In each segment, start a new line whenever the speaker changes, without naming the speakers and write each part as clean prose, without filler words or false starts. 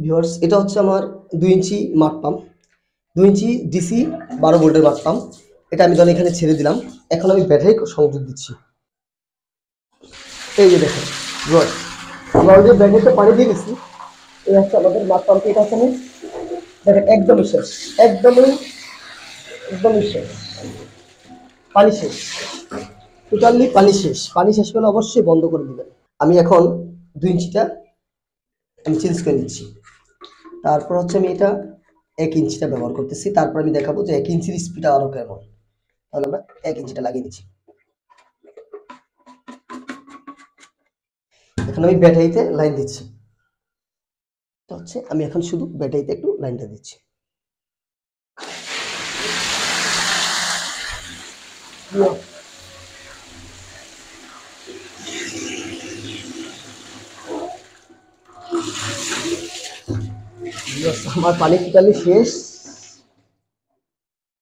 Viewers, এটা হচ্ছে আমার 2 ইঞ্চি মাঠ পাম্প, 2 ইঞ্চি ডিসি 12 ভোল্টের মাঠ পাম্প। এটা আমি ধরেন এখানে ছেড়ে দিলাম। এখন আমি ব্যাটারি সংযোগ দিচ্ছি। এই যে দেখেন ভিউয়ার্স, আমরা অলরেডি ব্যাটারিতে পানি দিয়ে দিচ্ছি। এই হচ্ছে আমাদের মাঠ পাম্প। এটা এখানে দেখেন একদমই শেষ, একদমই একদমই শেষ, পানি শেষ, টোটালি পানি শেষ। পানি শেষ হলে অবশ্যই বন্ধ করে দিবেন। আমি এখন 2 ইঞ্চিটা আমি চেঞ্জ করে নিচ্ছি। তারপর হচ্ছে আমি এটা 1 ইঞ্চিটা ব্যবহার করতেছি। তারপর আমি দেখাবো যে 1 ইঞ্চির স্পিড আরো কেমন। তাহলে আমরা 1 ইঞ্চিটা লাগিয়ে দিচ্ছি। এখন আমি ব্যাটারিতে লাইন দিচ্ছি। তো হচ্ছে আমি এখন শুধু ব্যাটারিতে একটু লাইনটা দিচ্ছি। আমার পানি টোটালি শেষ।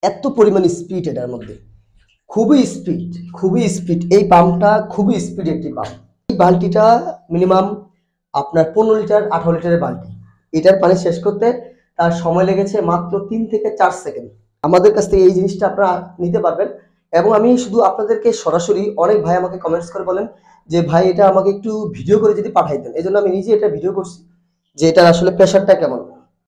এত পরিমাণ স্পিড এটার মধ্যে, খুবই স্পিড, খুবই স্পিড। এই পাম্পটা খুবই স্পিড একটি পাম্প। এই বালতিটা মিনিমাম আপনার 15 লিটার 18 লিটারের বালতি। এটার পানি শেষ করতে তার সময় লেগেছে মাত্র 3 থেকে 4 সেকেন্ড। আমাদের কাছ থেকে এই জিনিসটা আপনারা নিতে পারবেন। এবং আমি শুধু আপনাদেরকে সরাসরি, অনেক ভাই আমাকে কমেন্টস করে বলেন যে ভাই এটা আমাকে একটু ভিডিও করে যদি পাঠাইতেন। এই জন্য আমি নিজে এটা ভিডিও করছি যে এটা আসলে প্রেশারটা কেমন।